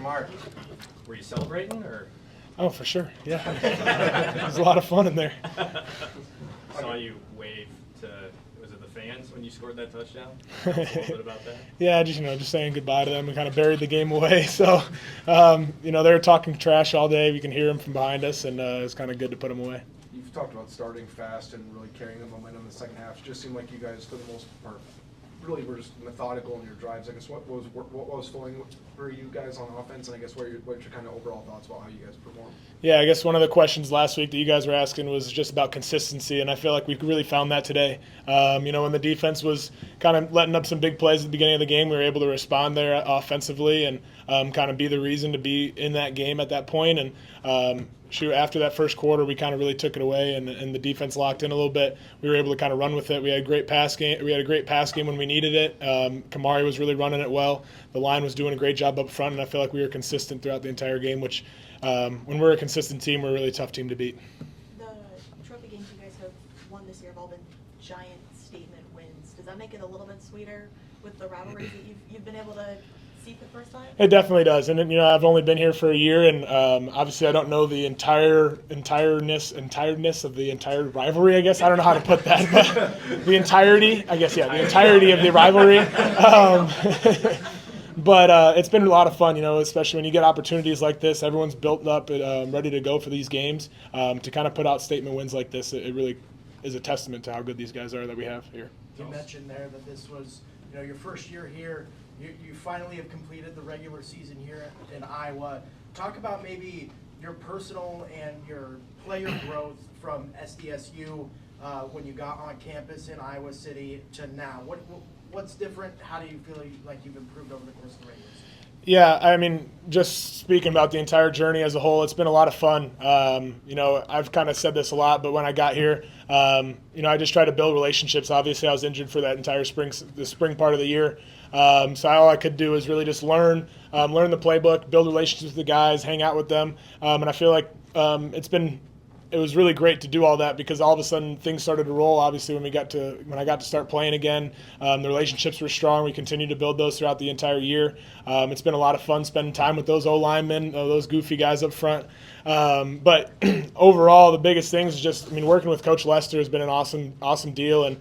Mark, were you celebrating or? Oh, for sure. Yeah, it was a lot of fun in there. Saw you wave to, was it the fans when you scored that touchdown? Tell us a little bit about that. Yeah, just saying goodbye to them and kind of buried the game away. So, they were talking trash all day. We can hear them from behind us, and it's kind of good to put them away. You've talked about starting fast and really carrying the momentum in the second half. It just seemed like you guys, for the most part, really were just methodical in your drives. I guess what was flowing for you guys on offense, and I guess what are your kind of overall thoughts about how you guys performed? Yeah, I guess one of the questions last week that you guys were asking was just about consistency, and I feel like we really found that today. When the defense was kind of letting up some big plays at the beginning of the game, we were able to respond there offensively and kind of be the reason to be in that game at that point. And after that first quarter, we kind of really took it away, and the defense locked in a little bit. We were able to kind of run with it. We had a great pass game. We had a great pass game when we needed it. Kamari was really running it well. The line was doing a great job up front, and I feel like we were consistent throughout the entire game, which when we're a consistent team, we're a really tough team to beat. The trophy games you guys have won this year have all been giant statement wins. Does that make it a little bit sweeter with the rivalries that you've been able to see for the first time? It definitely does, and I've only been here for a year, and obviously I don't know the entireness of the entire rivalry. I guess I don't know how to put that, but the entirety, I guess, the entirety of the rivalry. But it's been a lot of fun, especially when you get opportunities like this. Everyone's built up and ready to go for these games. To kind of put out statement wins like this, it really is a testament to how good these guys are that we have here. You mentioned there that this was, your first year here. You finally have completed the regular season here in Iowa. Talk about maybe your personal and your player growth from SDSU when you got on campus in Iowa City to now. What's different? How do you feel like you've improved over the course of the regular season? Yeah, I mean, just speaking about the entire journey as a whole, it's been a lot of fun. I've kind of said this a lot, but when I got here, I just try to build relationships. Obviously, I was injured for that entire the spring part of the year. So all I could do was really just learn the playbook, build relationships with the guys, hang out with them. And I feel like it was really great to do all that because all of a sudden things started to roll. Obviously, when I got to start playing again, the relationships were strong. We continued to build those throughout the entire year. It's been a lot of fun spending time with those O-linemen, those goofy guys up front. But overall, the biggest thing is just, working with Coach Lester has been an awesome deal, and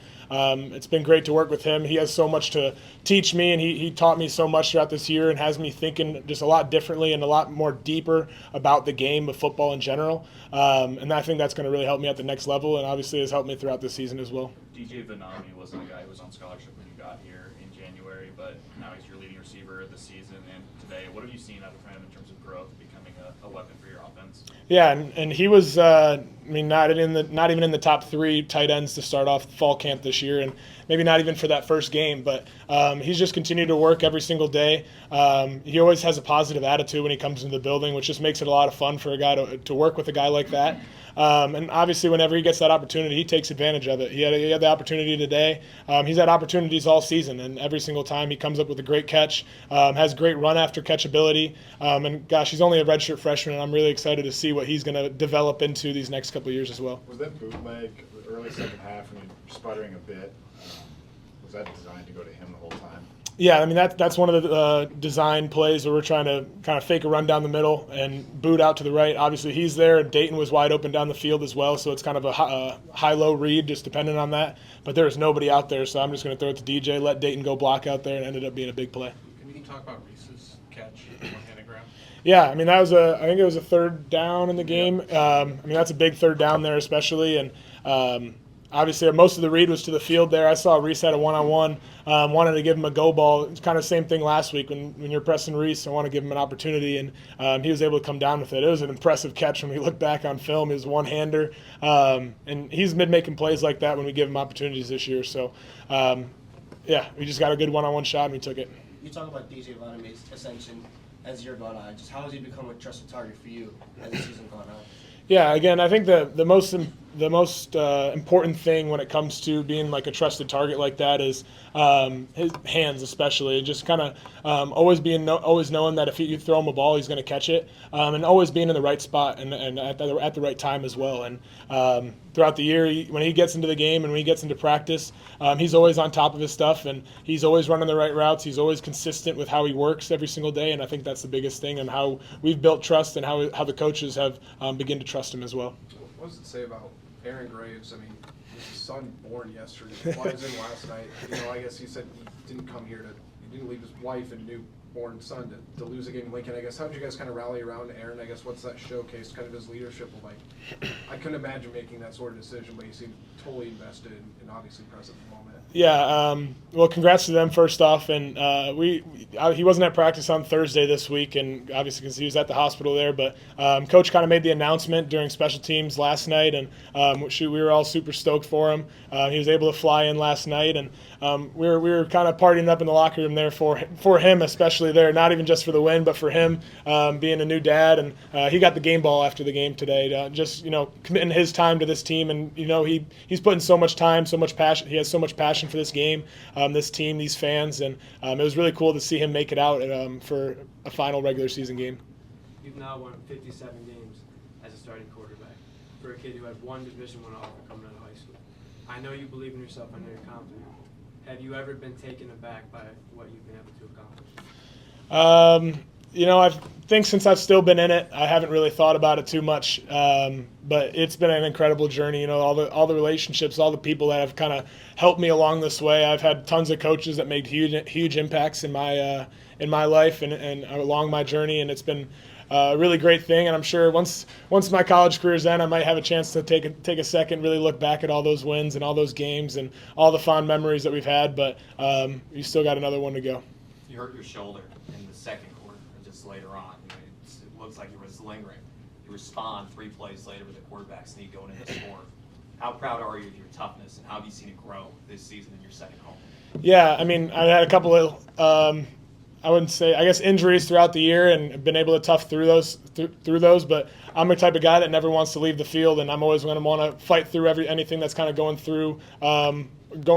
it's been great to work with him. He has so much to teach me, and he taught me so much throughout this year and has me thinking just a lot differently and a lot more deeper about the game of football in general. And I think that's going to really help me at the next level, and obviously has helped me throughout this season as well. DJ Vanami wasn't a guy who was on scholarship when you got here in January, but now he's your leading receiver this season and today. What have you seen out of him in terms of growth, becoming a weapon for your offense? Yeah, and he was, not even in the top 3 tight ends to start off fall camp this year, and maybe not even for that first game. But he's just continued to work every single day. He always has a positive attitude when he comes into the building, which just makes it a lot of fun for a guy to work with a guy like that. And obviously, whenever he gets that opportunity, he takes advantage of it. He had the opportunity today. He's had opportunities all season, and every single time he comes up with a great catch, has great run after catch ability. And gosh, he's only a redshirt freshman, and I'm really excited to see what he's going to develop into these next couple of years as well. Was that bootleg early second half when you're sputtering a bit? Was that designed to go to him the whole time? Yeah, that's one of the design plays where we're trying to kind of fake a run down the middle and boot out to the right. Obviously, he's there, and Dayton was wide open down the field as well, so it's kind of a high-low read, just depending on that. But there was nobody out there, so I'm just going to throw it to DJ, let Dayton go block out there, and it ended up being a big play. Can you talk about Reese's catch, one-handed grab? Yeah, I think it was a third down in the game. That's a big third down there especially, and obviously, most of the read was to the field there. I saw Reese had a one-on-one, wanted to give him a go ball. It's kind of the same thing last week when you're pressing Reese. I want to give him an opportunity, and he was able to come down with it. It was an impressive catch when we look back on film. He was one-hander, and he's been making plays like that when we give him opportunities this year. So, we just got a good one-on-one shot, and we took it. You talk about DJ Vanami's ascension as the year gone on. Just how has he become a trusted target for you as the season gone on? Yeah, again, I think the most most important thing when it comes to being like a trusted target like that is his hands, especially, and just kind of always knowing that if you throw him a ball, he's going to catch it, and always being in the right spot and at the right time as well. And throughout the year, when he gets into the game and when he gets into practice, he's always on top of his stuff, and he's always running the right routes. He's always consistent with how he works every single day, and I think that's the biggest thing, and how we've built trust and how the coaches have begun to trust him as well. What does it say about Aaron Graves? I mean, his son born yesterday, flies in last night. You know, I guess he said he didn't come here he didn't leave his wife and newborn son to lose a game in Lincoln. I guess, how did you guys kind of rally around Aaron? I guess, what's that showcase, kind of his leadership like? I couldn't imagine making that sort of decision, but he seemed totally invested and obviously present in the moment. Yeah, well, congrats to them first off, and he wasn't at practice on Thursday this week, and obviously because he was at the hospital there. But Coach kind of made the announcement during special teams last night, and we were all super stoked for him. He was able to fly in last night, and we were kind of partying up in the locker room there for him, especially there. Not even just for the win, but for him being a new dad, and he got the game ball after the game today. Just committing his time to this team, and he's putting so much time, so much passion. He has so much passion for this game, this team, these fans, and it was really cool to see him make it out for a final regular season game. You've now won 57 games as a starting quarterback for a kid who had one Division I offer coming out of high school. I know you believe in yourself. I know you're confident. Have you ever been taken aback by what you've been able to accomplish? I think since I've still been in it, I haven't really thought about it too much. But it's been an incredible journey. All the relationships, all the people that have kind of helped me along this way. I've had tons of coaches that made huge impacts in my life and along my journey, and it's been a really great thing. And I'm sure once my college career's end, I might have a chance to take a second, really look back at all those wins and all those games and all the fond memories that we've had. But you still got another one to go. You hurt your shoulder in the second quarter, or just later on. It looks like it was lingering. You respond 3 plays later with a quarterback sneak going into the score. How proud are you of your toughness, and how have you seen it grow this season in your second home? Yeah, I mean, I had a couple of I guess injuries throughout the year, and been able to tough through those. But I'm the type of guy that never wants to leave the field, and I'm always going to want to fight through anything that's kind of going through, going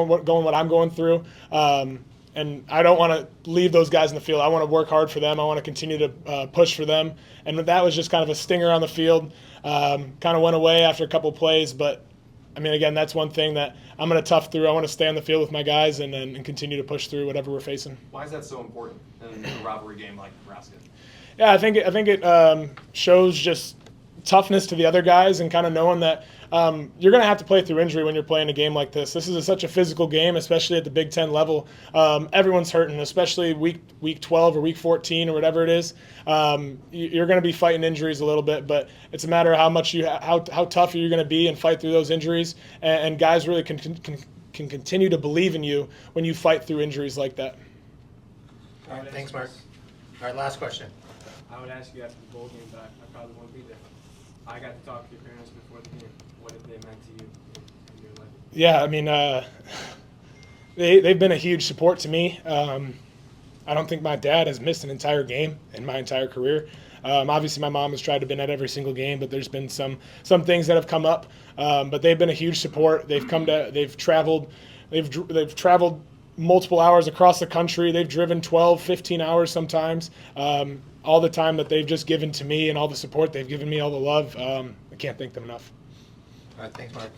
what I'm going through. And I don't want to leave those guys in the field. I want to work hard for them. I want to continue to push for them. And that was just kind of a stinger on the field. Kind of went away after a couple of plays, but I mean, again, that's one thing that I'm going to tough through. I want to stay on the field with my guys and continue to push through whatever we're facing. Why is that so important in a rivalry game like Nebraska? Yeah, I think it shows just toughness to the other guys, and kind of knowing that you're going to have to play through injury when you're playing a game like this. This is such a physical game, especially at the Big Ten level. Everyone's hurting, especially week 12 or week 14 or whatever it is. You're going to be fighting injuries a little bit, but it's a matter of how tough you're going to be and fight through those injuries. And guys really can continue to believe in you when you fight through injuries like that. All right, thanks, Mark. All right, last question. I would ask you after the bowl game, but I probably won't be there. I got to talk to your parents before the game. What have they meant to you in your life? Yeah, I mean, they've been a huge support to me. I don't think my dad has missed an entire game in my entire career. Obviously, my mom has tried to be at every single game, but there's been some things that have come up. But they've been a huge support. They've traveled multiple hours across the country. They've driven 12, 15 hours sometimes. All the time that they've just given to me and all the support they've given me, all the love, I can't thank them enough. All right, thanks, Mark.